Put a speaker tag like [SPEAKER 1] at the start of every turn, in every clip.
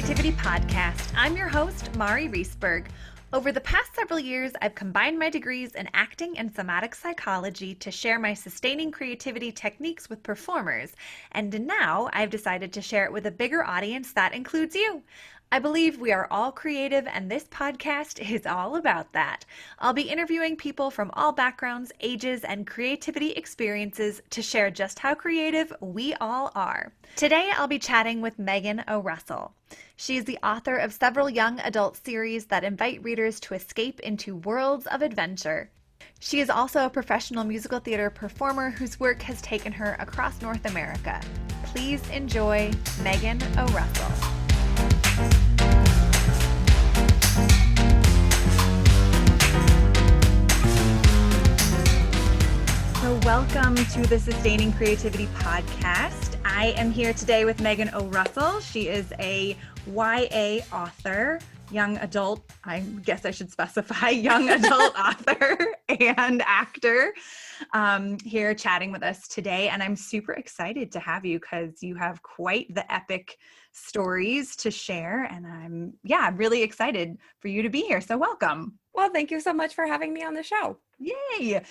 [SPEAKER 1] Creativity Podcast. I'm your host, Mari Reisberg. Over the past several years, I've combined my degrees in acting and somatic psychology to share my sustaining creativity techniques with performers, and now I've decided to share it with a bigger audience that includes you. I believe we are all creative, and this podcast is all about that. I'll be interviewing people from all backgrounds, ages, and creativity experiences to share just how creative we all are. Today, I'll be chatting with Megan O'Russell. She is the author of several young adult series that invite readers to escape into worlds of adventure. She is also a professional musical theater performer whose work has taken her across North America. Please enjoy Megan O'Russell. So welcome to the Sustaining Creativity Podcast. I am here today with Megan O'Russell. She is a YA author, young adult, I guess I should specify, young adult author and actor, here chatting with us today. And I'm super excited to have you because you have quite the epic stories to share. And I'm really excited for you to be here. So welcome.
[SPEAKER 2] Well, thank you so much for having me on the show.
[SPEAKER 1] Yay.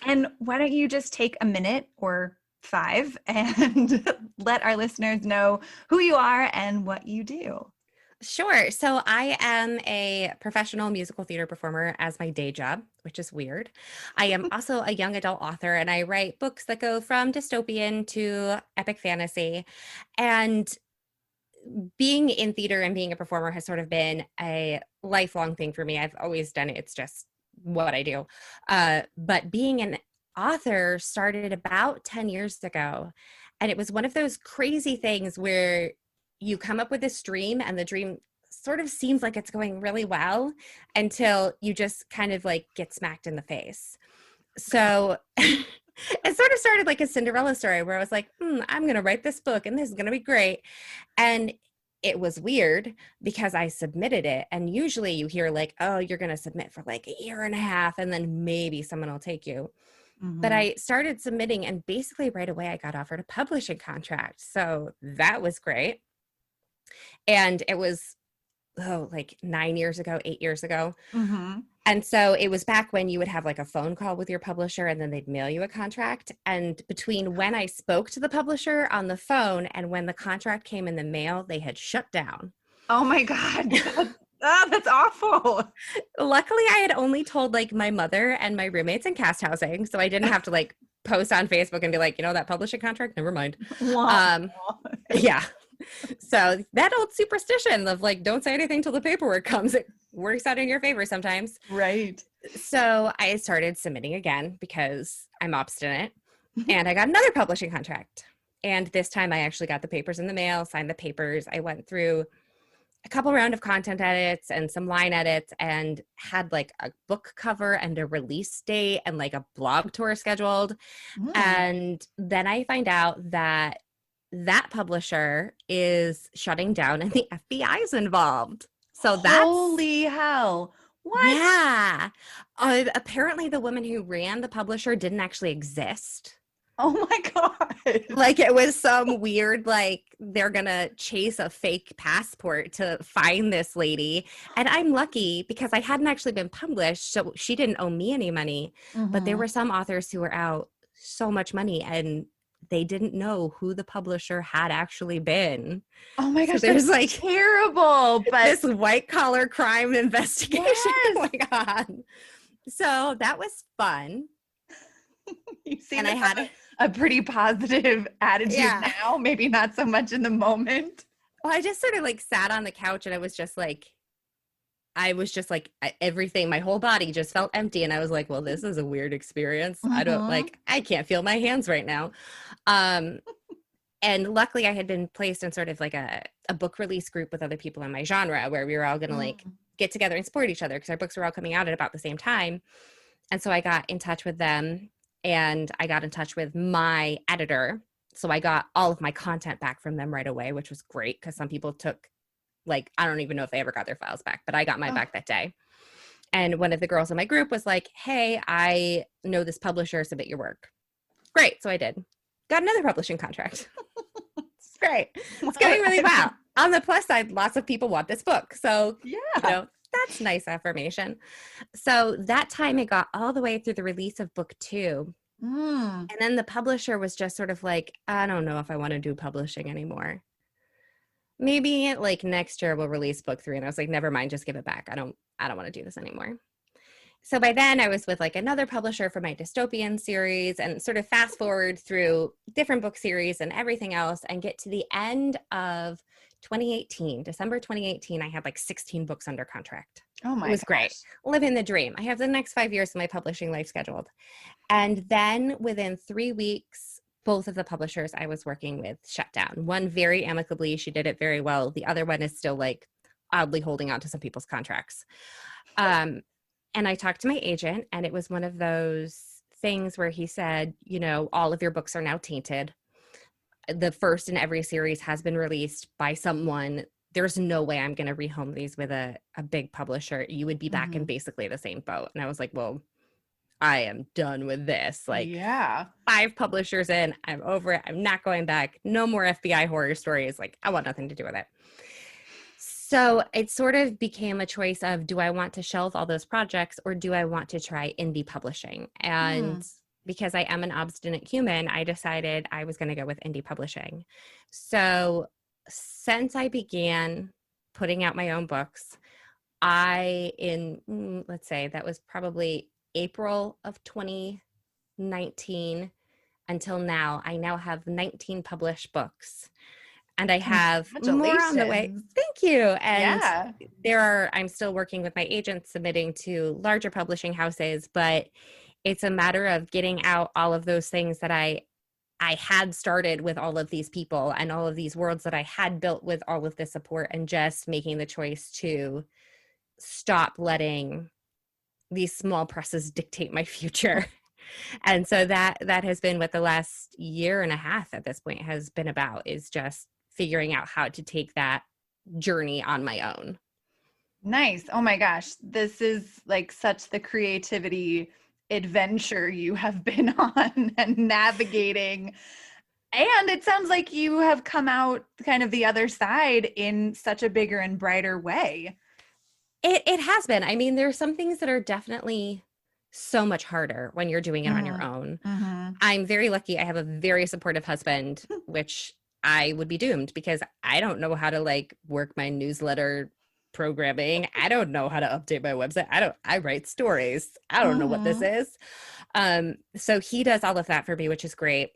[SPEAKER 1] And why don't you just take a minute or 5 and let our listeners know who you are and what you do.
[SPEAKER 2] Sure. So I am a professional musical theater performer as my day job, which is weird. I am also a young adult author, and I write books that go from dystopian to epic fantasy. And being in theater and being a performer has sort of been a lifelong thing for me. I've always done it. It's just what I do. But being an author started about 10 years ago. And it was one of those crazy things where you come up with this dream and the dream sort of seems like it's going really well until you just kind of like get smacked in the face. So it sort of started like a Cinderella story where I was like, I'm going to write this book and this is going to be great. And it was weird because I submitted it. And usually you hear like, oh, you're going to submit for like a year and a half and then maybe someone will take you. Mm-hmm. But I started submitting and basically right away I got offered a publishing contract. So that was great. And it was, like 9 years ago, 8 years ago. Mm-hmm. And so it was back when you would have like a phone call with your publisher and then they'd mail you a contract. And between when I spoke to the publisher on the phone and when the contract came in the mail, they had shut down.
[SPEAKER 1] Oh my God. That's awful.
[SPEAKER 2] Luckily, I had only told like my mother and my roommates in cast housing. So I didn't have to like post on Facebook and be like, that publishing contract, never mind. Yeah. So that old superstition of like, don't say anything till the paperwork comes, it works out in your favor sometimes.
[SPEAKER 1] Right.
[SPEAKER 2] So I started submitting again because I'm obstinate and I got another publishing contract. And this time I actually got the papers in the mail, signed the papers. I went through a couple round of content edits and some line edits and had like a book cover and a release date and like a blog tour scheduled. And then I find out that publisher is shutting down and the FBI is involved. So that's
[SPEAKER 1] holy hell. What?
[SPEAKER 2] Yeah. Apparently the woman who ran the publisher didn't actually exist.
[SPEAKER 1] Oh my God.
[SPEAKER 2] Like it was some weird, like they're going to chase a fake passport to find this lady. And I'm lucky because I hadn't actually been published. So she didn't owe me any money, but there were some authors who were out so much money and they didn't know who the publisher had actually been.
[SPEAKER 1] Oh my gosh,
[SPEAKER 2] so there's like
[SPEAKER 1] terrible. But
[SPEAKER 2] this white collar crime investigation going on. So that was fun.
[SPEAKER 1] You seem
[SPEAKER 2] and I had
[SPEAKER 1] a pretty positive attitude now, maybe not so much in the moment.
[SPEAKER 2] Well, I just sort of like sat on the couch and I was just like everything, my whole body just felt empty. And I was like, well, this is a weird experience. I can't feel my hands right now. And luckily I had been placed in sort of like a book release group with other people in my genre where we were all going to like get together and support each other because our books were all coming out at about the same time. And so I got in touch with them and I got in touch with my editor. So I got all of my content back from them right away, which was great because some people took like, I don't even know if they ever got their files back, but I got mine back that day. And one of the girls in my group was like, hey, I know this publisher, submit your work. Great. So I did. Got another publishing contract. It's great. It's going really well. On the plus side, lots of people want this book. So,
[SPEAKER 1] Yeah.
[SPEAKER 2] that's nice affirmation. So that time it got all the way through the release of book 2.
[SPEAKER 1] Mm.
[SPEAKER 2] And then the publisher was just sort of like, I don't know if I want to do publishing anymore. Maybe like next year we'll release book 3. And I was like, never mind, just give it back. I don't want to do this anymore. So by then I was with like another publisher for my dystopian series, and sort of fast forward through different book series and everything else, and get to the end of 2018, December 2018, I had like 16 books under contract.
[SPEAKER 1] Oh my
[SPEAKER 2] It was
[SPEAKER 1] gosh.
[SPEAKER 2] great. Living the dream. I have the next 5 years of my publishing life scheduled. And then within 3 weeks, both of the publishers I was working with shut down. One very amicably, she did it very well. The other one is still like oddly holding on to some people's contracts. And I talked to my agent, and it was one of those things where he said, all of your books are now tainted. The first in every series has been released by someone. There's no way I'm going to rehome these with a big publisher. You would be back in basically the same boat. And I was like, well, I am done with this. Like,
[SPEAKER 1] yeah.
[SPEAKER 2] 5 publishers in, I'm over it. I'm not going back. No more FBI horror stories. Like, I want nothing to do with it. So it sort of became a choice of, do I want to shelve all those projects, or do I want to try indie publishing? And because I am an obstinate human, I decided I was going to go with indie publishing. So since I began putting out my own books, let's say that was probably April of 2019 until now, I now have 19 published books. And I have more on the way. Thank you. And I'm still working with my agent, submitting to larger publishing houses, but it's a matter of getting out all of those things that I had started with all of these people and all of these worlds that I had built with all of the support, and just making the choice to stop letting these small presses dictate my future. And so that has been what the last year and a half at this point has been about, is just figuring out how to take that journey on my own.
[SPEAKER 1] Nice. Oh my gosh. This is like such the creativity adventure you have been on and navigating. And it sounds like you have come out kind of the other side in such a bigger and brighter way.
[SPEAKER 2] It has been. I mean, there's some things that are definitely so much harder when you're doing it on your own. I'm very lucky. I have a very supportive husband, which I would be doomed, because I don't know how to like work my newsletter programming. I don't know how to update my website. I write stories. I don't know what this is. So he does all of that for me, which is great.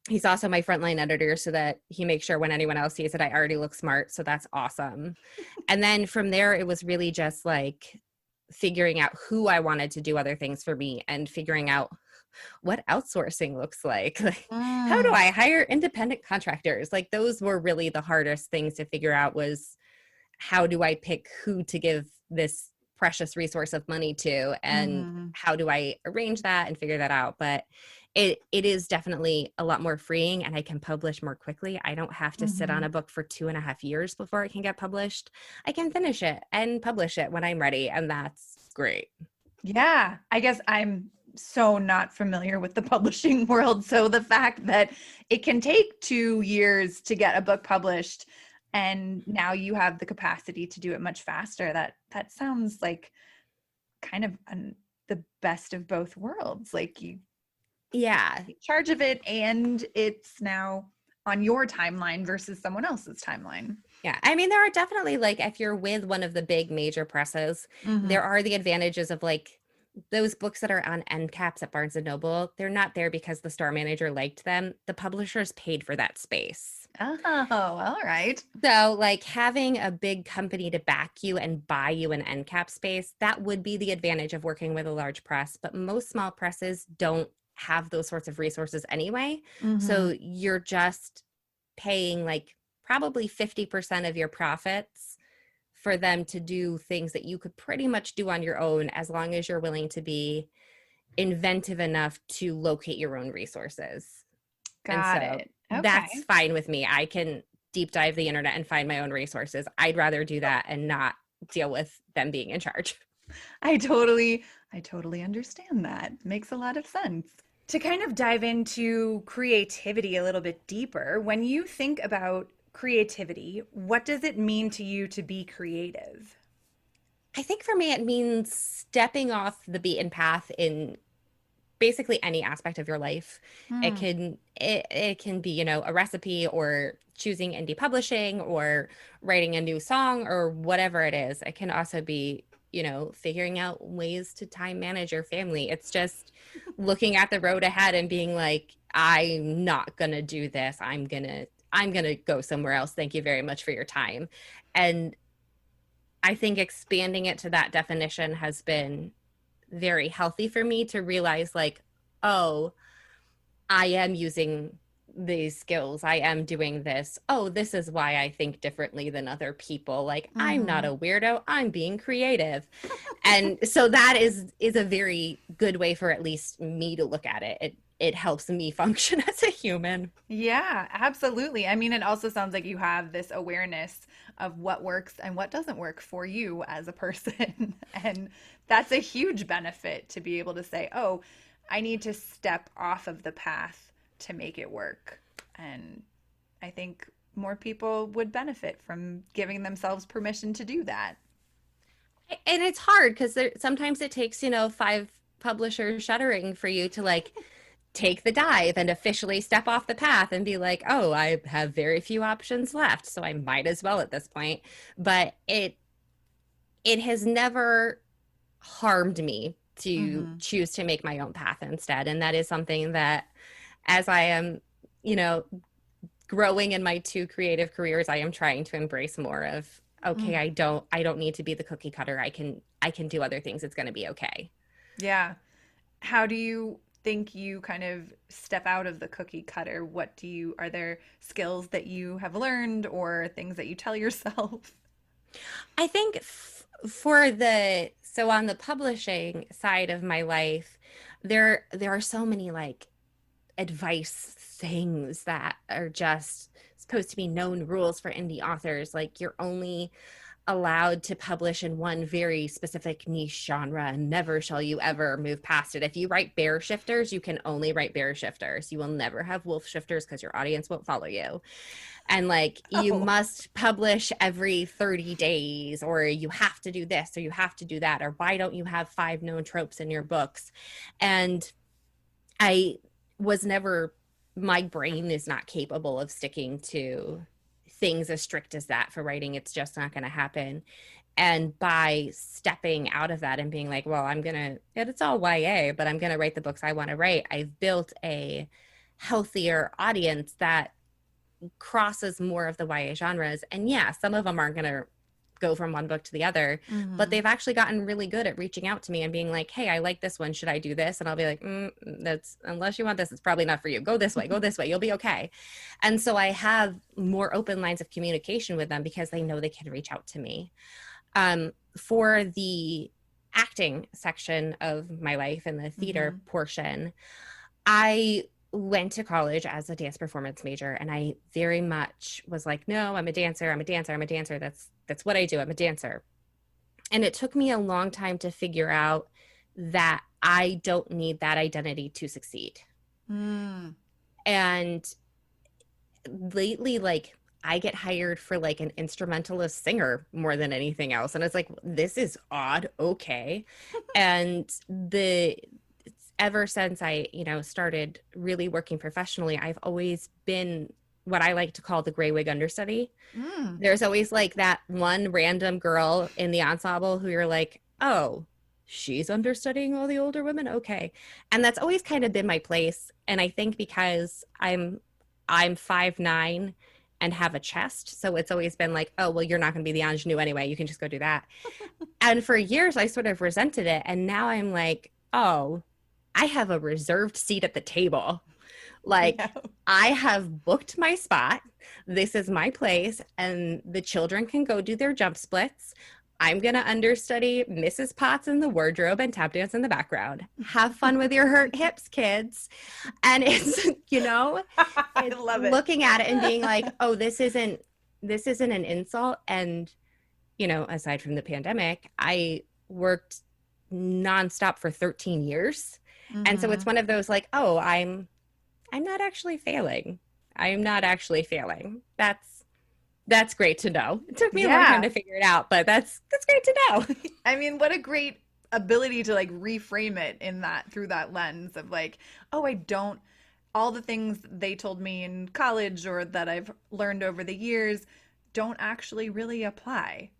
[SPEAKER 2] He's also my frontline editor, so that he makes sure when anyone else sees it, I already look smart. So that's awesome. And then from there, it was really just like figuring out who I wanted to do other things for me, and figuring out what outsourcing looks like. How do I hire independent contractors? Like, those were really the hardest things to figure out, was how do I pick who to give this precious resource of money to, and how do I arrange that and figure that out? But it is definitely a lot more freeing, and I can publish more quickly. I don't have to sit on a book for 2.5 years before it can get published. I can finish it and publish it when I'm ready, and that's great.
[SPEAKER 1] Yeah, I guess I'm so not familiar with the publishing world. So the fact that it can take 2 years to get a book published, and now you have the capacity to do it much faster, that sounds like kind of the best of both worlds. Like, you take charge of it, and it's now on your timeline versus someone else's timeline.
[SPEAKER 2] Yeah. I mean, there are definitely, like, if you're with one of the big major presses, there are the advantages of like those books that are on end caps at Barnes and Noble. They're not there because the store manager liked them. The publishers paid for that space.
[SPEAKER 1] Oh, all right.
[SPEAKER 2] So like having a big company to back you and buy you an end cap space, that would be the advantage of working with a large press. But most small presses don't have those sorts of resources anyway. So you're just paying like probably 50% of your profits for them to do things that you could pretty much do on your own, as long as you're willing to be inventive enough to locate your own resources.
[SPEAKER 1] Got it. Okay.
[SPEAKER 2] That's fine with me. I can deep dive the internet and find my own resources. I'd rather do that and not deal with them being in charge.
[SPEAKER 1] I totally understand that. Makes a lot of sense. To kind of dive into creativity a little bit deeper, when you think about creativity, what does it mean to you to be creative?
[SPEAKER 2] I think for me, it means stepping off the beaten path in basically any aspect of your life.
[SPEAKER 1] Hmm.
[SPEAKER 2] It can be, a recipe or choosing indie publishing or writing a new song or whatever it is. It can also be, figuring out ways to time manage your family. It's just looking at the road ahead and being like, I'm not gonna do this. I'm gonna go somewhere else. Thank you very much for your time. And I think expanding it to that definition has been very healthy for me to realize like, oh, I am using these skills. I am doing this. Oh, this is why I think differently than other people. Like I'm not
[SPEAKER 1] Hmm.
[SPEAKER 2] a weirdo. I'm being creative. And so that is a very good way for at least me to look at it. It helps me function as a human.
[SPEAKER 1] Yeah, absolutely. I mean, it also sounds like you have this awareness of what works and what doesn't work for you as a person. And that's a huge benefit to be able to say, oh, I need to step off of the path to make it work. And I think more people would benefit from giving themselves permission to do that.
[SPEAKER 2] And it's hard because sometimes it takes, five publishers shuttering for you to like take the dive and officially step off the path and be like, oh, I have very few options left, so I might as well at this point. But it has never harmed me to
[SPEAKER 1] Hmm.
[SPEAKER 2] choose to make my own path instead. And that is something that as I am, you know, growing in my two creative careers, I am trying to embrace more of, okay, I don't need to be the cookie cutter. I can do other things. It's going to be okay.
[SPEAKER 1] Yeah. How do you think you kind of step out of the cookie cutter? Are there skills that you have learned or things that you tell yourself?
[SPEAKER 2] I think so on the publishing side of my life, there are so many like advice things that are just supposed to be known rules for indie authors. Like you're only allowed to publish in one very specific niche genre and never shall you ever move past it. If you write bear shifters, you can only write bear shifters. You will never have wolf shifters because your audience won't follow you. And like you
[SPEAKER 1] Oh,
[SPEAKER 2] must publish every 30 days or you have to do this or you have to do that or why don't you have 5 known tropes in your books. And I was never, my brain is not capable of sticking to things as strict as that for writing. It's just not going to happen. And by stepping out of that and being like, well, it's all YA, but I'm going to write the books I want to write, I've built a healthier audience that crosses more of the YA genres. And yeah, some of them aren't going to go from one book to the other, but
[SPEAKER 1] hmm.
[SPEAKER 2] they've actually gotten really good at reaching out to me and being like, hey, I like this one. Should I do this? And I'll be like, that's, unless you want this, it's probably not for you. Go this way. You'll be okay. And so I have more open lines of communication with them because they know they can reach out to me. For the acting section of my life and the theater
[SPEAKER 1] Hmm.
[SPEAKER 2] portion, I went to college as a dance performance major and I very much was like, no, I'm a dancer. That's what I do. I'm a dancer. And it took me a long time to figure out that I don't need that identity to succeed.
[SPEAKER 1] Mm.
[SPEAKER 2] And lately, like, I get hired for like an instrumentalist singer more than anything else. And it's like, this is odd. Okay. And ever since I, started really working professionally, I've always been what I like to call the gray wig understudy.
[SPEAKER 1] Mm.
[SPEAKER 2] There's always like that one random girl in the ensemble who you're like, oh, she's understudying all the older women. Okay. And that's always kind of been my place. And I think because I'm 5'9" and have a chest. So it's always been like, oh, well, you're not going to be the ingenue anyway. You can just go do that. And for years, I sort of resented it. And now I'm like, oh, I have a reserved seat at the table.
[SPEAKER 1] Yeah.
[SPEAKER 2] Like, I have booked my spot. This is my place, and the children can go do their jump splits. I'm going to understudy Mrs. Potts in the wardrobe and tap dance in the background. Have fun with your hurt hips, kids. And it's,
[SPEAKER 1] I
[SPEAKER 2] it's
[SPEAKER 1] love it.
[SPEAKER 2] looking at it and being like, oh, this isn't an insult. And, aside from the pandemic, I worked nonstop for 13 years. And so it's
[SPEAKER 1] Hmm.
[SPEAKER 2] one of those like, oh, I'm not actually failing. I am not actually failing. That's great to know. It took me a long time
[SPEAKER 1] Yeah.
[SPEAKER 2] to figure it out, but that's great to know.
[SPEAKER 1] I mean, what a great ability to like reframe it in that through that lens of like, oh, I don't all the things they told me in college or that I've learned over the years don't actually really apply.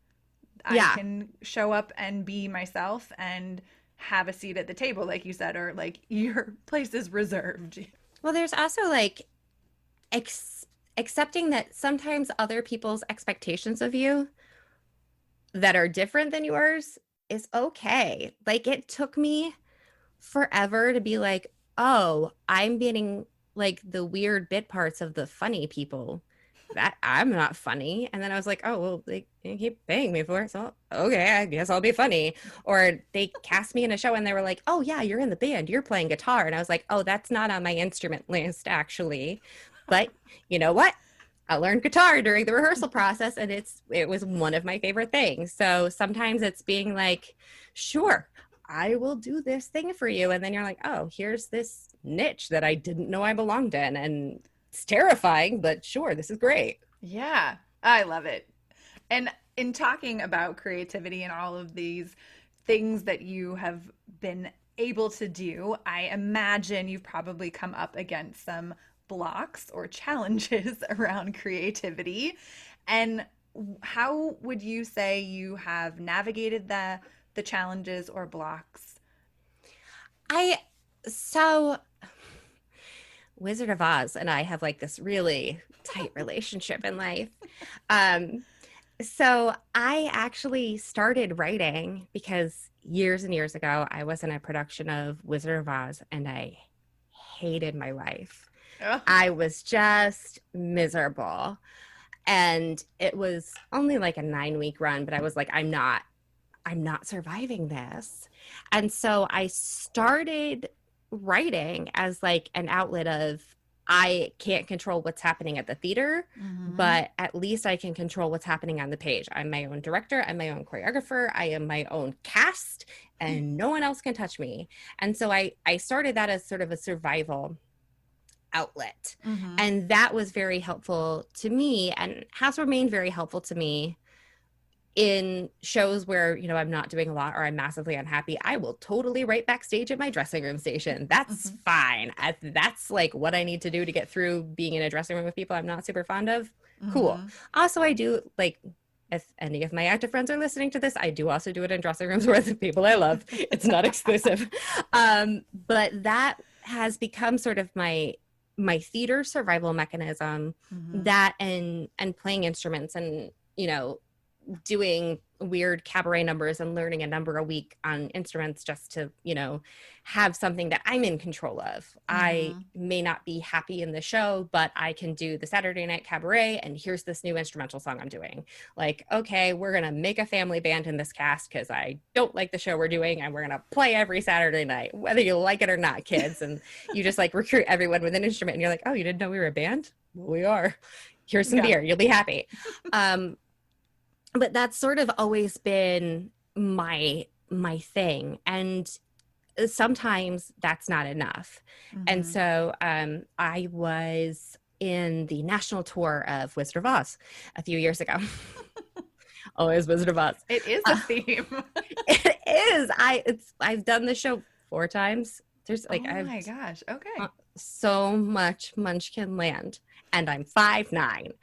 [SPEAKER 1] I
[SPEAKER 2] Yeah.
[SPEAKER 1] can show up and be myself and have a seat at the table, like you said, or like your place is reserved.
[SPEAKER 2] Well, there's also like ex accepting that sometimes other people's expectations of you that are different than yours is okay. Like it took me forever to be like, oh, I'm getting like the weird bit parts of the funny people. That I'm not funny. And then I was like, oh, well, they keep paying me for it. So, okay, I guess I'll be funny. Or they cast me in a show and they were like, oh, yeah, you're in the band. You're playing guitar. And I was like, oh, that's not on my instrument list, actually. But you know what? I learned guitar during the rehearsal process and it was one of my favorite things. So sometimes it's being like, sure, I will do this thing for you. And then you're like, oh, here's this niche that I didn't know I belonged in. And it's terrifying, but sure, this is great.
[SPEAKER 1] Yeah, I love it. And in talking about creativity and all of these things that you have been able to do, I imagine you've probably come up against some blocks or challenges around creativity. And how would you say you have navigated the challenges or blocks?
[SPEAKER 2] I so Wizard of Oz and I have like this really tight relationship in life. Um, so I actually started writing because years and years ago I was in a production of Wizard of Oz and I hated my life.
[SPEAKER 1] Oh,
[SPEAKER 2] I was just miserable. And it was only like a 9-week run, but I was like, I'm not surviving this. And so I started writing as like an outlet of I can't control what's happening at the theater,
[SPEAKER 1] mm-hmm.
[SPEAKER 2] but at least I can control what's happening on the page. I'm my own director, I'm my own choreographer, I am my own cast, and no one else can touch me. And so I started that as sort of a survival outlet.
[SPEAKER 1] Mm-hmm.
[SPEAKER 2] And that was very helpful to me and has remained very helpful to me in shows where, I'm not doing a lot or I'm massively unhappy. I will totally write backstage at my dressing room station. That's
[SPEAKER 1] Mm-hmm.
[SPEAKER 2] fine. That's like what I need to do to get through being in a dressing room with people I'm not super fond of. Cool.
[SPEAKER 1] Mm-hmm.
[SPEAKER 2] Also, I do like, if any of my active friends are listening to this, I do also do it in dressing rooms with the people I love. It's not exclusive. But that has become sort of my theater survival mechanism,
[SPEAKER 1] Mm-hmm.
[SPEAKER 2] that and playing instruments and doing weird cabaret numbers and learning a number a week on instruments just to have something that I'm in control of. I
[SPEAKER 1] Mm-hmm.
[SPEAKER 2] may not be happy in the show, but I can do the Saturday night cabaret and here's this new instrumental song I'm doing. Like, okay, we're gonna make a family band in this cast because I don't like the show we're doing and we're gonna play every Saturday night whether you like it or not, kids. And you just like recruit everyone with an instrument and you're like, oh, you didn't know we were a band? Well, we are. Here's some
[SPEAKER 1] Yeah.
[SPEAKER 2] beer, you'll be happy. But that's sort of always been my thing, and sometimes that's not enough. And
[SPEAKER 1] Mm-hmm.
[SPEAKER 2] so I was in the national tour of Wizard of Oz a few years ago. Always Wizard of Oz.
[SPEAKER 1] It is a theme.
[SPEAKER 2] It is. I've done the show 4 times. There's like
[SPEAKER 1] Oh
[SPEAKER 2] I've
[SPEAKER 1] my gosh. Okay.
[SPEAKER 2] so much Munchkin land, and I'm 5'9".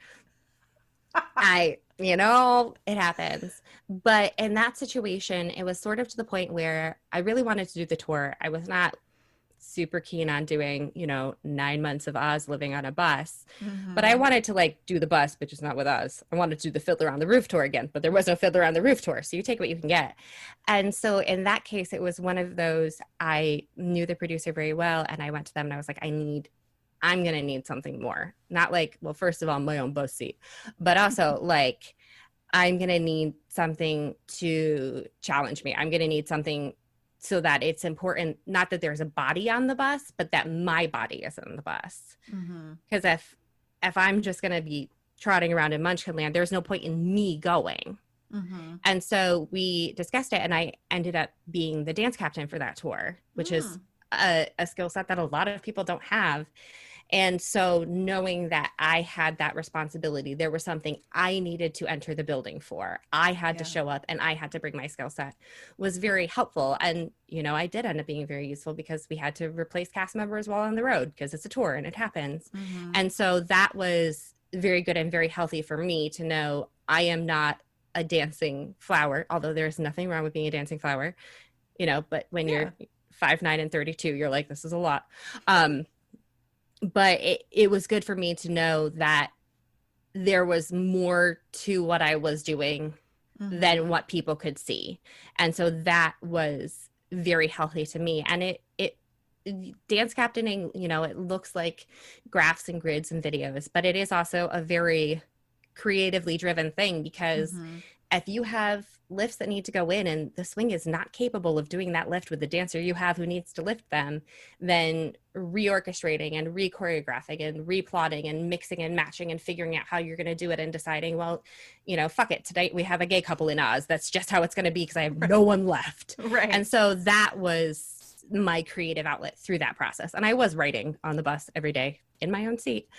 [SPEAKER 2] It happens. But in that situation, it was sort of to the point where I really wanted to do the tour. I was not super keen on doing, 9 months of Oz living on a bus, but I
[SPEAKER 1] Mm-hmm.
[SPEAKER 2] wanted to like do the bus, but just not with Oz. I wanted to do the Fiddler on the Roof tour again, but there was no Fiddler on the Roof tour. So you take what you can get. And so in that case, it was one of those, I knew the producer very well. And I went to them and I was like, I'm going to need something more. Not like, well, first of all, my own bus seat, but also like, I'm going to need something to challenge me. I'm going to need something so that it's important, not that there's a body on the bus, but that my body is on the bus.
[SPEAKER 1] Mm-hmm.
[SPEAKER 2] Because if I'm just going to be trotting around in Munchkinland, there's no point in me going.
[SPEAKER 1] Mm-hmm.
[SPEAKER 2] And so we discussed it, and I ended up being the dance captain for that tour, which is a skill set that a lot of people don't have. And so knowing that I had that responsibility, there was something I needed to enter the building for. I had to show up and I had to bring my skill set, was very helpful. And, you know, I did end up being very useful because we had to replace cast members while on the road because it's a tour and it happens. And so that was very good and very healthy for me to know I am not a dancing flower, although there's nothing wrong with being a dancing flower, you know, but when you're 5'9" and 32, you're like, this is a lot. But it was good for me to know that there was more to what I was doing than what people could see. And so that was very healthy to me. And it dance captaining, you know, it looks like graphs and grids and videos, but it is also a very creatively driven thing because if you have lifts that need to go in and the swing is not capable of doing that lift with the dancer you have who needs to lift them, then reorchestrating and re-choreographing and replotting and mixing and matching and figuring out how you're going to do it and deciding, well, you know, fuck it, tonight we have a gay couple in Oz. That's just how it's going to be because I have no one left. And so that was my creative outlet through that process. And I was writing on the bus every day in my own seat.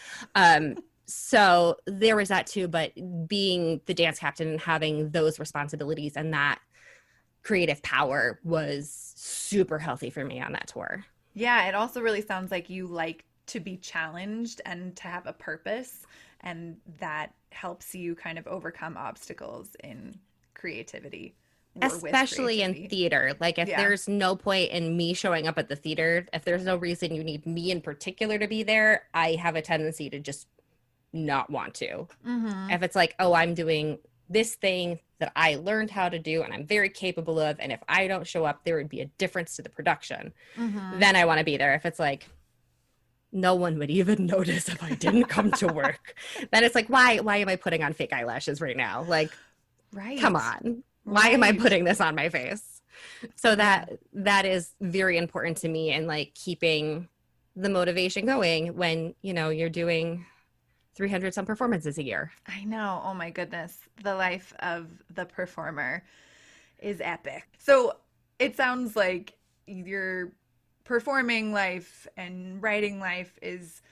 [SPEAKER 2] So there was that too, but being the dance captain and having those responsibilities and that creative power was super healthy for me on that tour.
[SPEAKER 1] Yeah, it also really sounds like you like to be challenged and to have a purpose, and that helps you kind of overcome obstacles in creativity.
[SPEAKER 2] Especially in theater. Like if there's no point in me showing up at the theater, if there's no reason you need me in particular to be there, I have a tendency to just not want to. If it's like, oh, I'm doing this thing that I learned how to do and I'm very capable of, and if I don't show up, there would be a difference to the production, then I want to be there. If it's like, no one would even notice if I didn't come to work, then it's like, why am I putting on fake eyelashes right now? Like, come on. Why am I putting this on my face? So that is very important to me, and like keeping the motivation going when, you know, you're doing 300 some performances a year.
[SPEAKER 1] I know. Oh my goodness. The life of the performer is epic. So it sounds like your performing life and writing life is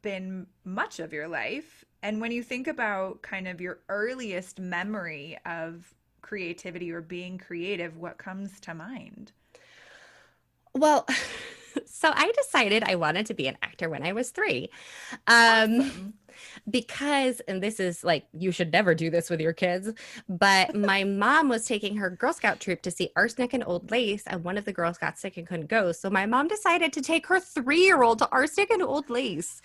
[SPEAKER 1] been much of your life. And when you think about kind of your earliest memory of creativity or being creative, what comes to mind?
[SPEAKER 2] Well, so I decided I wanted to be an actor when I was 3. Because, and this is like, you should never do this with your kids, but my mom was taking her Girl Scout troop to see Arsenic and Old Lace, and one of the girls got sick and couldn't go. So my mom decided to take her 3-year-old to Arsenic and Old Lace,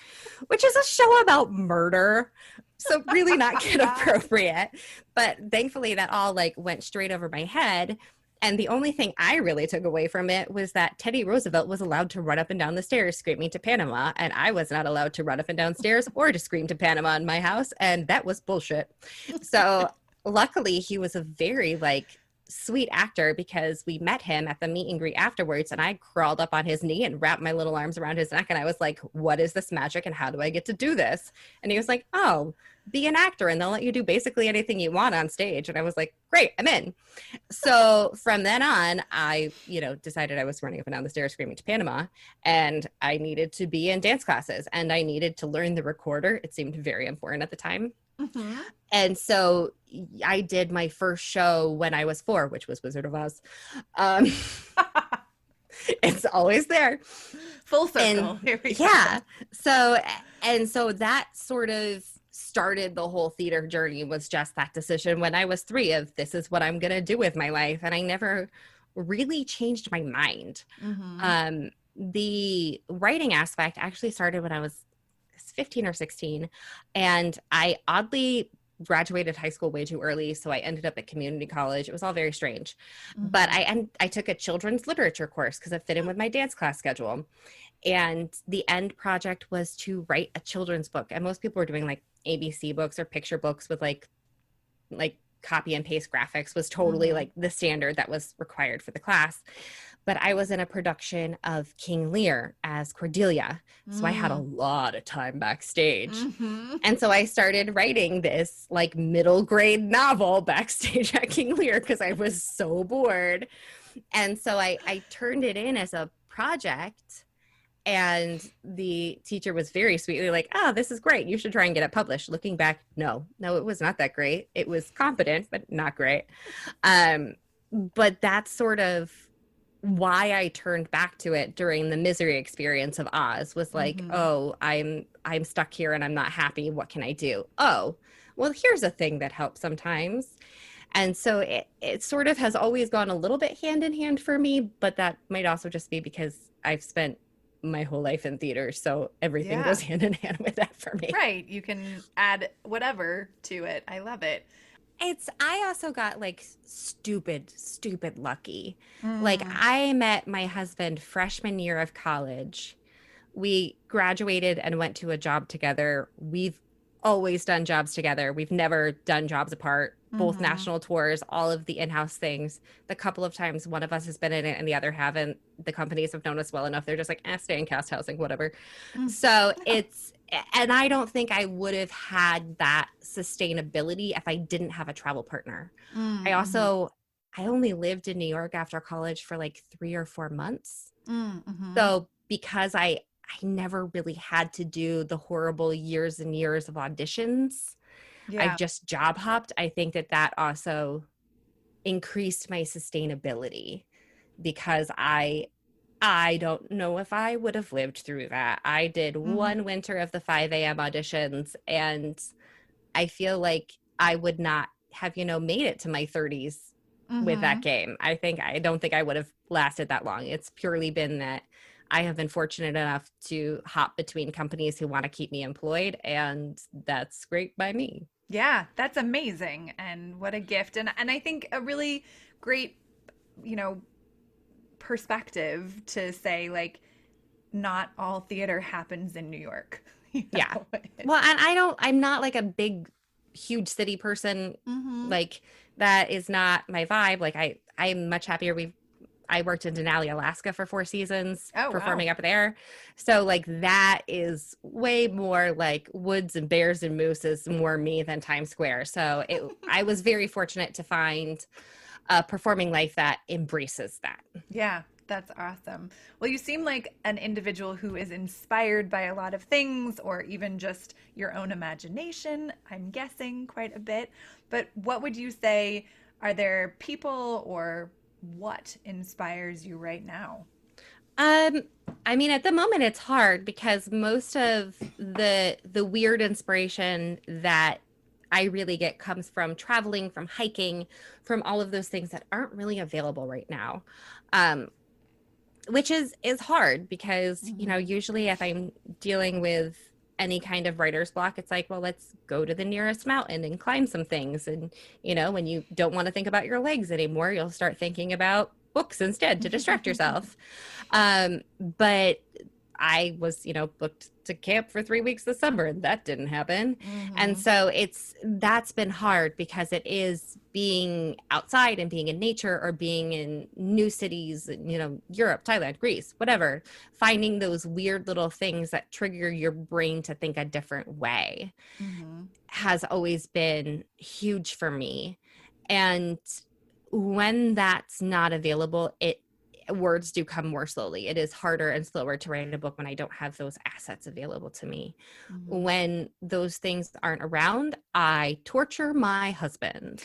[SPEAKER 2] which is a show about murder. So really not kid appropriate. But thankfully that all like went straight over my head. And the only thing I really took away from it was that Teddy Roosevelt was allowed to run up and down the stairs screaming to Panama, and I was not allowed to run up and down stairs or to scream to Panama in my house, and that was bullshit. So luckily he was a very like sweet actor, because we met him at the meet and greet afterwards, and I crawled up on his knee and wrapped my little arms around his neck, and I was like, what is this magic and how do I get to do this? And he was like, oh, be an actor and they'll let you do basically anything you want on stage. And I was like, great, I'm in. So from then on, I, you know, decided I was running up and down the stairs screaming to Panama, and I needed to be in dance classes and I needed to learn the recorder. It seemed very important at the time. And so I did my first show when I was 4, which was Wizard of Oz. It's always there.
[SPEAKER 1] Full circle.
[SPEAKER 2] And, yeah. So that sort of started the whole theater journey, was just that decision when I was 3 of this is what I'm going to do with my life. And I never really changed my mind. The writing aspect actually started when I was 15 or 16. And I oddly graduated high school way too early. So I ended up at community college. It was all very strange. But I took a children's literature course because it fit in with my dance class schedule. And the end project was to write a children's book. And most people were doing like ABC books or picture books with like copy and paste graphics was totally like the standard that was required for the class. But I was in a production of King Lear as Cordelia. So I had a lot of time backstage. And so I started writing this like middle grade novel backstage at King Lear because I was so bored. And so I turned it in as a project. And the teacher was very sweetly like, oh, this is great. You should try and get it published. Looking back, no, it was not that great. It was competent, but not great. But that's sort of why I turned back to it during the misery experience of Oz was like, oh, I'm stuck here and I'm not happy. What can I do? Oh, well, here's a thing that helps sometimes. And so it sort of has always gone a little bit hand in hand for me, but that might also just be because I've spent my whole life in theater, so everything goes hand in hand with that for me.
[SPEAKER 1] Right. You can add whatever to it. I love it.
[SPEAKER 2] I also got like stupid lucky. Like I met my husband freshman year of college. We graduated and went to a job together. We've always done jobs together. We've never done jobs apart, both national tours, all of the in-house things. The couple of times one of us has been in it and the other haven't, the companies have known us well enough. They're just like, stay in cast housing, whatever. So and I don't think I would have had that sustainability if I didn't have a travel partner. I only lived in New York after college for like 3 or 4 months. So because I never really had to do the horrible years and years of auditions. I've just job hopped. I think that also increased my sustainability because I don't know if I would have lived through that. I did one winter of the 5 a.m. auditions, and I feel like I would not have, made it to my 30s with that game. I don't think I would have lasted that long. It's purely been that I have been fortunate enough to hop between companies who want to keep me employed, and that's great by me.
[SPEAKER 1] Yeah, that's amazing. And what a gift. And I think a really great, perspective to say, like, not all theater happens in New York.
[SPEAKER 2] Yeah. Well, and I'm not like a big, huge city person. Like that is not my vibe. Like I'm much happier. I worked in Denali, Alaska for 4 seasons performing up there. So like that is way more like woods and bears and mooses, more me than Times Square. So I was very fortunate to find a performing life that embraces that.
[SPEAKER 1] Yeah, that's awesome. Well, you seem like an individual who is inspired by a lot of things, or even just your own imagination, I'm guessing quite a bit. But what would you say, are there people or what inspires you right now?
[SPEAKER 2] I mean, at the moment it's hard because most of the weird inspiration that I really get comes from traveling, from hiking, from all of those things that aren't really available right now. Which is hard because, usually if I'm dealing with any kind of writer's block, it's like, well, let's go to the nearest mountain and climb some things. And, when you don't want to think about your legs anymore, you'll start thinking about books instead to distract yourself. But I was, booked to camp for 3 weeks this summer, and that didn't happen. And so that's been hard because it is being outside and being in nature or being in new cities, Europe, Thailand, Greece, whatever, finding those weird little things that trigger your brain to think a different way has always been huge for me. And when that's not available, words do come more slowly. It is harder and slower to write a book when I don't have those assets available to me. When those things aren't around, I torture my husband.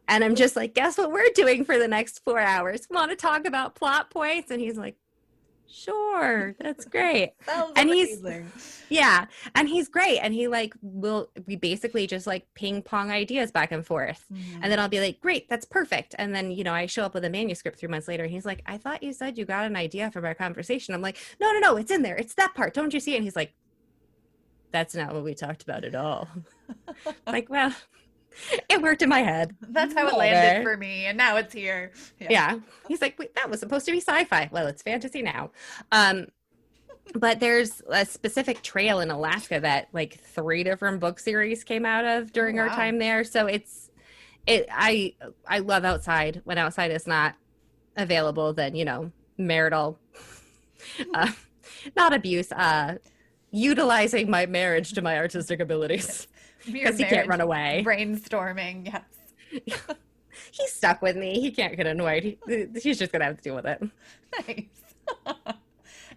[SPEAKER 2] And I'm just like, guess what we're doing for the next 4 hours? Want to talk about plot points? And he's like, sure, that's great. And
[SPEAKER 1] amazing.
[SPEAKER 2] And he's great. And he we basically just like ping pong ideas back and forth. And then I'll be like, great, that's perfect. And then, I show up with a manuscript 3 months later and he's like, I thought you said you got an idea from our conversation. I'm like, no, it's in there. It's that part. Don't you see it? And he's like, that's not what we talked about at all. Like, well, it worked in my head.
[SPEAKER 1] That's how it landed for me, and now it's here.
[SPEAKER 2] Yeah. He's like, wait, that was supposed to be sci-fi. Well, it's fantasy now. But there's a specific trail in Alaska that like 3 different book series came out of during our time there. So I love outside. When outside is not available, then, marital, not abuse, utilizing my marriage to my artistic abilities. Because he can't run away.
[SPEAKER 1] Brainstorming, yes.
[SPEAKER 2] He's stuck with me. He can't get annoyed. He's just going to have to deal with it.
[SPEAKER 1] Nice.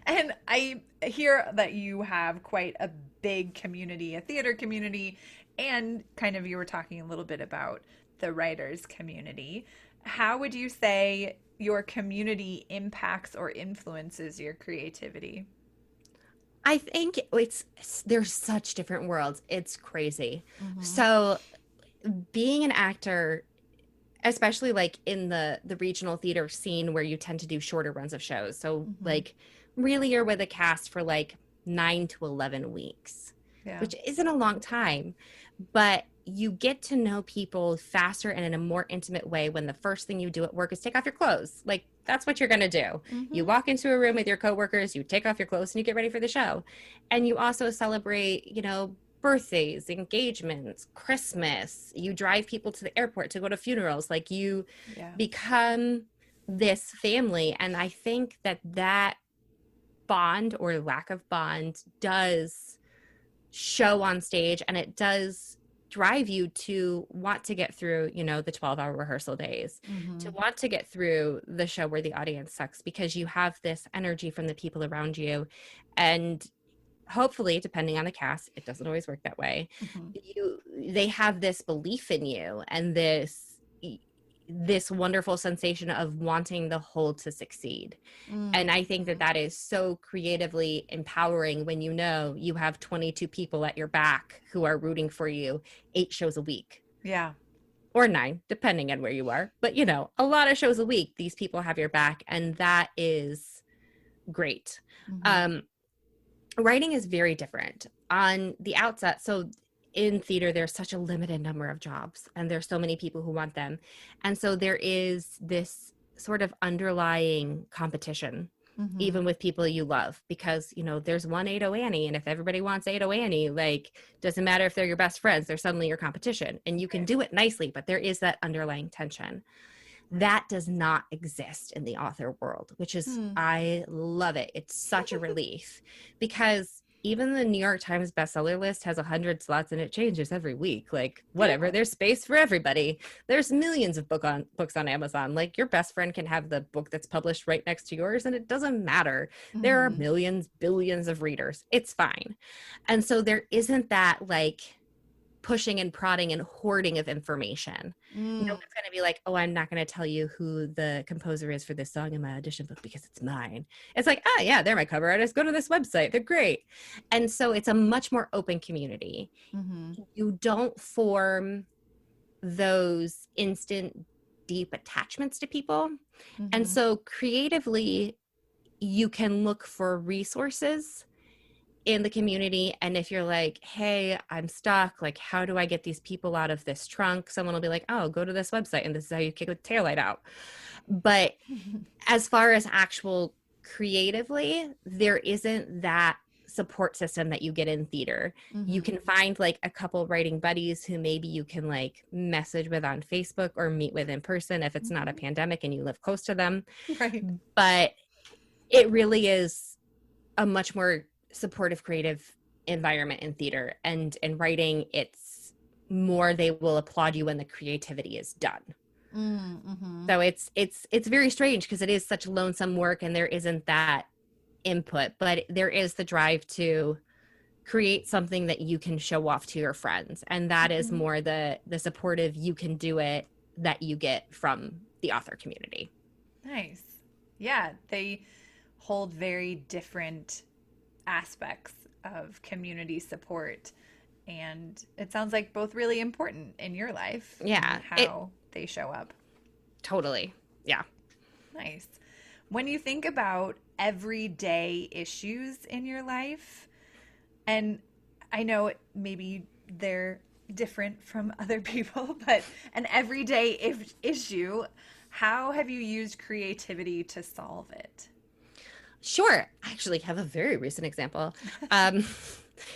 [SPEAKER 1] And I hear that you have quite a big community, a theater community, and kind of you were talking a little bit about the writers community. How would you say your community impacts or influences your creativity?
[SPEAKER 2] I think there's such different worlds. It's crazy.
[SPEAKER 1] Mm-hmm.
[SPEAKER 2] So being an actor, especially like in the regional theater scene where you tend to do shorter runs of shows. So
[SPEAKER 1] Mm-hmm.
[SPEAKER 2] like really you're with a cast for like 9 to 11 weeks,
[SPEAKER 1] Yeah.
[SPEAKER 2] which isn't a long time, but you get to know people faster and in a more intimate way when the first thing you do at work is take off your clothes. Like that's what you're going to do. You
[SPEAKER 1] Mm-hmm.
[SPEAKER 2] walk into a room with your coworkers, you take off your clothes and you get ready for the show. And you also celebrate, birthdays, engagements, Christmas. You drive people to the airport to go to funerals. Like you
[SPEAKER 1] Yeah.
[SPEAKER 2] become this family. And I think that bond or lack of bond does show on stage, and it does drive you to want to get through, the 12-hour rehearsal days,
[SPEAKER 1] Mm-hmm.
[SPEAKER 2] to want to get through the show where the audience sucks because you have this energy from the people around you. And hopefully, depending on the cast, it doesn't always work that way.
[SPEAKER 1] Mm-hmm.
[SPEAKER 2] They have this belief in you and this wonderful sensation of wanting the whole to succeed. And I think that
[SPEAKER 1] Mm-hmm.
[SPEAKER 2] that is so creatively empowering when you have 22 people at your back who are rooting for you 8 shows a week
[SPEAKER 1] Yeah.
[SPEAKER 2] or 9, depending on where you are. But, a lot of shows a week, these people have your back, and that is great.
[SPEAKER 1] Mm-hmm.
[SPEAKER 2] Um, Writing is very different on the outset. So in theater, there's such a limited number of jobs and there's so many people who want them. And so there is this sort of underlying competition,
[SPEAKER 1] Mm-hmm.
[SPEAKER 2] even with people you love, because, there's one Ado Annie. And if everybody wants Ado Annie, like, doesn't matter if they're your best friends, they're suddenly your competition. And you can
[SPEAKER 1] Right.
[SPEAKER 2] do it nicely, but there is that underlying tension. That does not exist in the author world, which is,
[SPEAKER 1] Hmm.
[SPEAKER 2] I love it. It's such a relief because even the New York Times bestseller list has 100 slots and it changes every week. Like, whatever,
[SPEAKER 1] Yeah.
[SPEAKER 2] there's space for everybody. There's millions of books on Amazon. Like, your best friend can have the book that's published right next to yours, and it doesn't matter. There are
[SPEAKER 1] Mm-hmm.
[SPEAKER 2] millions, billions of readers. It's fine. And so there isn't that like pushing and prodding and hoarding of information. No
[SPEAKER 1] Mm.
[SPEAKER 2] one's going to be like, oh, I'm not going to tell you who the composer is for this song in my audition book because it's mine. It's like, oh, yeah, they're my cover artist. Go to this website. They're great. And so it's a much more open community.
[SPEAKER 1] Mm-hmm.
[SPEAKER 2] You don't form those instant deep attachments to people. And
[SPEAKER 1] Mm-hmm.
[SPEAKER 2] so creatively, you can look for resources in the community. And if you're like, hey, I'm stuck, like, how do I get these people out of this trunk? Someone will be like, oh, go to this website and this is how you kick a taillight out. But as far as actual creatively, there isn't that support system that you get in theater. You
[SPEAKER 1] Mm-hmm.
[SPEAKER 2] can find like a couple writing buddies who maybe you can like message with on Facebook or meet with in person if it's not a
[SPEAKER 1] Mm-hmm.
[SPEAKER 2] pandemic and you live close to them.
[SPEAKER 1] Right.
[SPEAKER 2] But it really is a much more supportive creative environment in theater, and in writing it's more they will applaud you when the creativity is done.
[SPEAKER 1] Mm-hmm.
[SPEAKER 2] So it's very strange because it is such lonesome work and there isn't that input, but there is the drive to create something that you can show off to your friends, and that is
[SPEAKER 1] Mm-hmm.
[SPEAKER 2] more the supportive you can do it that you get from the author community.
[SPEAKER 1] Nice. Yeah, they hold very different aspects of community support. And it sounds like both really important in your life and
[SPEAKER 2] Yeah, it
[SPEAKER 1] how they show up.
[SPEAKER 2] totally. Yeah.
[SPEAKER 1] Nice. When you think about everyday issues in your life, and I know maybe they're different from other people, but an everyday issue, how have you used creativity to solve it?
[SPEAKER 2] Sure. I actually have a very recent example. Um,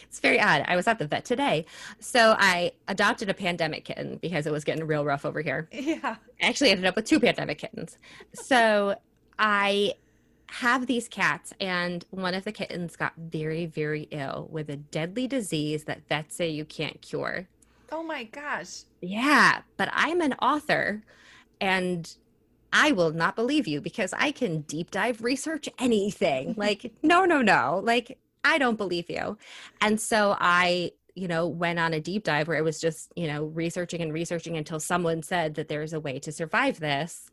[SPEAKER 2] it's very odd. I was at the vet today. So I adopted a pandemic kitten because it was getting real rough over here.
[SPEAKER 1] Yeah.
[SPEAKER 2] I actually ended up with 2 pandemic kittens. So I have these cats, and one of the kittens got very, very ill with a deadly disease that vets say you can't cure.
[SPEAKER 1] Oh my gosh.
[SPEAKER 2] Yeah, but I'm an author, and I will not believe you because I can deep dive research anything. Like, no, no, no. Like, I don't believe you. And so I, went on a deep dive where it was just, researching and researching until someone said that there's a way to survive this.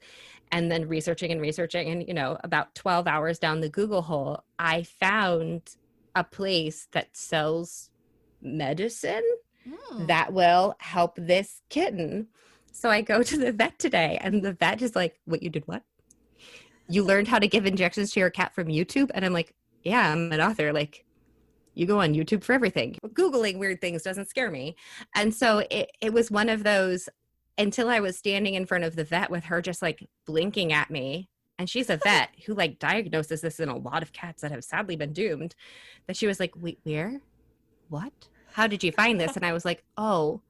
[SPEAKER 2] And then researching and researching. And, about 12 hours down the Google hole, I found a place that sells medicine that will help this kitten. So I go to the vet today, and the vet is like, "What, you did what? You learned how to give injections to your cat from YouTube?" And I'm like, "Yeah, I'm an author. Like, you go on YouTube for everything. Googling weird things doesn't scare me." And so it was one of those, until I was standing in front of the vet with her just like blinking at me. And she's a vet who like diagnoses this in a lot of cats that have sadly been doomed, that she was like, "Wait, where? What? How did you find this?" And I was like, "Oh,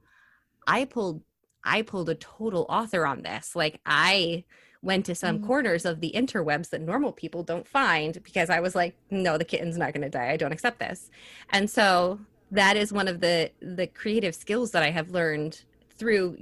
[SPEAKER 2] I pulled a total author on this. Like, I went to some corners of the interwebs that normal people don't find, because I was like, no, the kitten's not going to die. I don't accept this." And so that is one of the creative skills that I have learned through,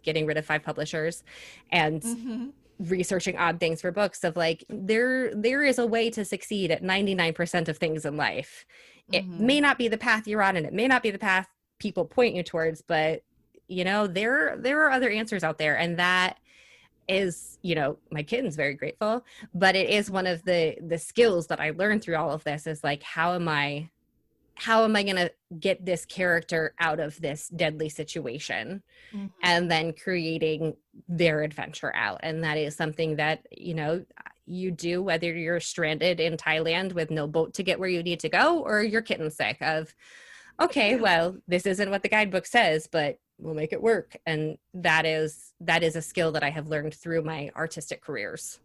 [SPEAKER 2] getting rid of 5 publishers and researching odd things for books, of like, there is a way to succeed at 99% of things in life. It may not be the path you're on, and it may not be the path people point you towards, but there are other answers out there. And that is, my kitten's very grateful, but it is one of the skills that I learned through all of this, is like, how am I going to get this character out of this deadly situation, and then creating their adventure out. And that is something that, you do, whether you're stranded in Thailand with no boat to get where you need to go, or your kitten's sick of, okay, well, this isn't what the guidebook says, but we'll make it work. And that is a skill that I have learned through my artistic careers.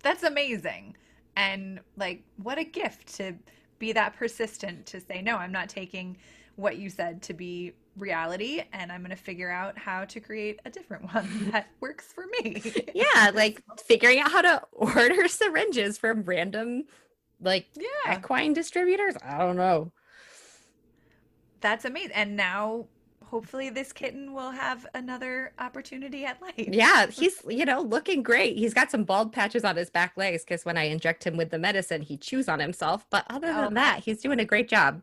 [SPEAKER 1] That's amazing. And like, what a gift to be that persistent, to say, no, I'm not taking what you said to be reality, and I'm going to figure out how to create a different one that works for me.
[SPEAKER 2] Yeah, like figuring out how to order syringes from random, like, equine distributors. I don't know.
[SPEAKER 1] That's amazing. And now hopefully this kitten will have another opportunity at life.
[SPEAKER 2] Yeah, he's, looking great. He's got some bald patches on his back legs because when I inject him with the medicine, he chews on himself. But other than that, he's doing a great job.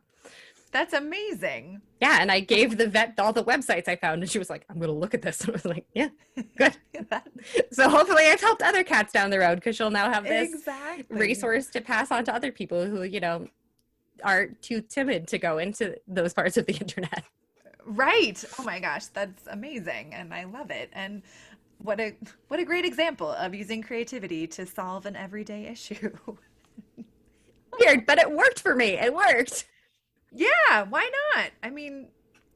[SPEAKER 1] That's amazing.
[SPEAKER 2] Yeah, and I gave the vet all the websites I found, and she was like, "I'm going to look at this." And I was like, yeah, good. So hopefully I've helped other cats down the road, because she'll now have this resource to pass on to other people who, are too timid to go into those parts of the internet.
[SPEAKER 1] Right. Oh my gosh, that's amazing. And I love it. And what a great example of using creativity to solve an everyday issue.
[SPEAKER 2] Weird, but it worked for me. It worked.
[SPEAKER 1] Yeah, why not? I mean,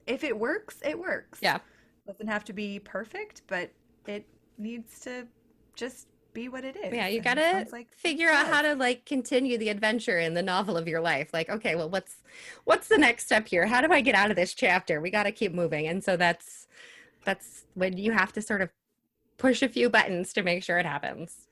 [SPEAKER 1] if it works, it works.
[SPEAKER 2] Yeah.
[SPEAKER 1] Doesn't have to be perfect, but it needs to just be what it is.
[SPEAKER 2] Yeah, you gotta figure out how to like continue the adventure in the novel of your life. Like, okay, well, what's the next step here? How do I get out of this chapter? We got to keep moving. And so that's when you have to sort of push a few buttons to make sure it happens.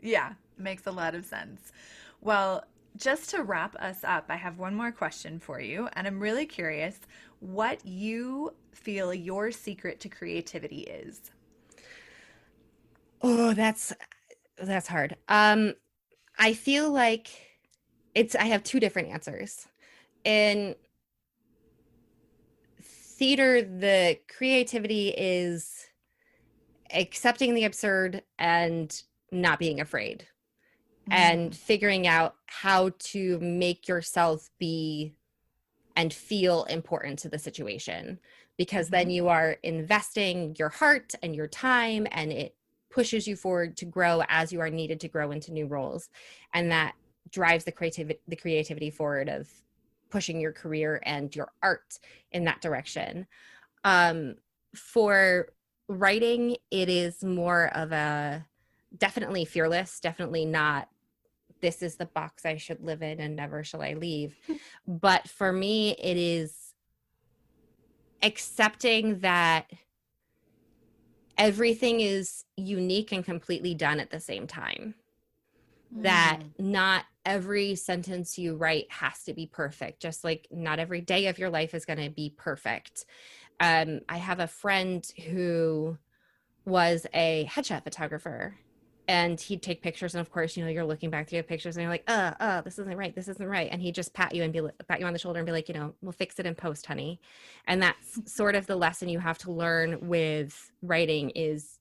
[SPEAKER 1] Yeah, makes a lot of sense. Well, just to wrap us up, I have one more question for you, and I'm really curious what you feel your secret to creativity is.
[SPEAKER 2] Oh, that's hard. I feel like I have 2 different answers. In theater, the creativity is accepting the absurd and not being afraid, and figuring out how to make yourself be and feel important to the situation, because then you are investing your heart and your time, and it pushes you forward to grow as you are needed to grow into new roles. And that drives the creativity forward of pushing your career and your art in that direction. For writing, it is more of a definitely fearless, definitely not, this is the box I should live in and never shall I leave. But for me, it is accepting that everything is unique and completely done at the same time. That not every sentence you write has to be perfect, just like not every day of your life is going to be perfect. I have a friend who was a headshot photographer. And he'd take pictures, and of course, you're looking back through the pictures, and you're like, this isn't right, this isn't right. And he'd just pat you on the shoulder and be like, we'll fix it in post, honey. And that's sort of the lesson you have to learn with writing is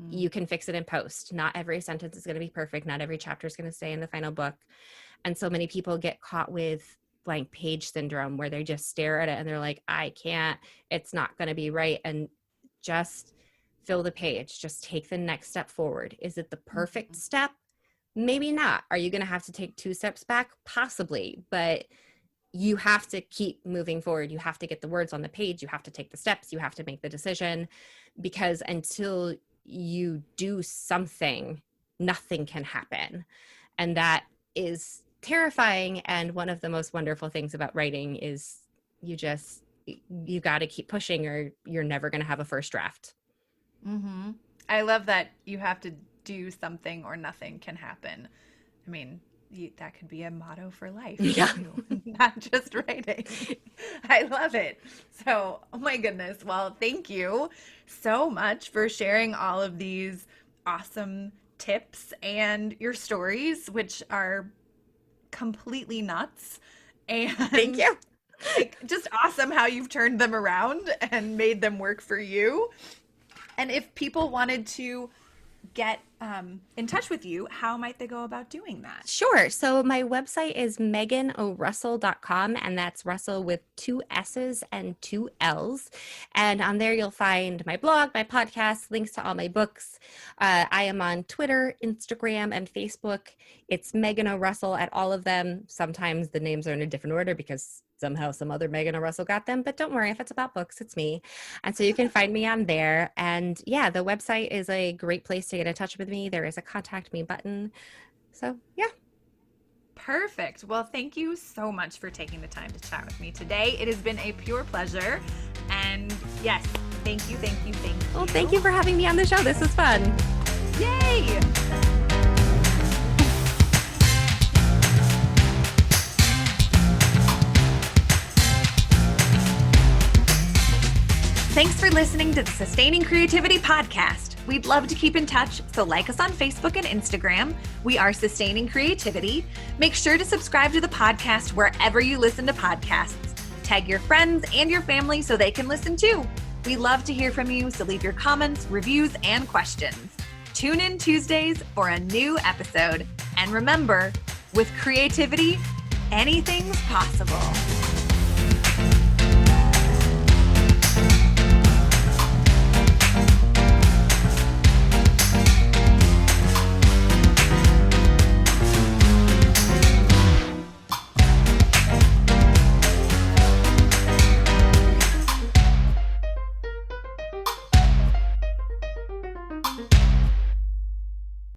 [SPEAKER 2] you can fix it in post. Not every sentence is going to be perfect. Not every chapter is going to stay in the final book. And so many people get caught with blank page syndrome, where they just stare at it and they're like, I can't, it's not going to be right. And just fill the page. Just take the next step forward. Is it the perfect step? Maybe not. Are you going to have to take 2 steps back? Possibly. But you have to keep moving forward. You have to get the words on the page. You have to take the steps. You have to make the decision, because until you do something, nothing can happen. And that is terrifying. And one of the most wonderful things about writing is you got to keep pushing, or you're never going to have a first draft.
[SPEAKER 1] Mm-hmm. I love that you have to do something or nothing can happen. I mean, that could be a motto for life.
[SPEAKER 2] Yeah.
[SPEAKER 1] Not just writing. I love it. So, oh my goodness. Well, thank you so much for sharing all of these awesome tips and your stories, which are completely nuts. And
[SPEAKER 2] thank you.
[SPEAKER 1] Just awesome how you've turned them around and made them work for you. And if people wanted to get in touch with you, how might they go about doing that?
[SPEAKER 2] Sure. So my website is meganorussell.com, and that's Russell with 2 S's and 2 L's. And on there, you'll find my blog, my podcast, links to all my books. I am on Twitter, Instagram, and Facebook. It's Megan O'Russell at all of them. Sometimes the names are in a different order because somehow some other Megan O'Russell got them, but don't worry, if it's about books, it's me. And so you can find me on there. And yeah, the website is a great place to get in touch with me. There is a contact me button. So yeah.
[SPEAKER 1] Perfect. Well, thank you so much for taking the time to chat with me today. It has been a pure pleasure. And yes, thank you.
[SPEAKER 2] Well, thank you for having me on the show. This was fun.
[SPEAKER 1] Yay! Thanks for listening to the Sustaining Creativity Podcast. We'd love to keep in touch, so like us on Facebook and Instagram. We are Sustaining Creativity. Make sure to subscribe to the podcast wherever you listen to podcasts. Tag your friends and your family so they can listen too. We love to hear from you, so leave your comments, reviews, and questions. Tune in Tuesdays for a new episode. And remember, with creativity, anything's possible.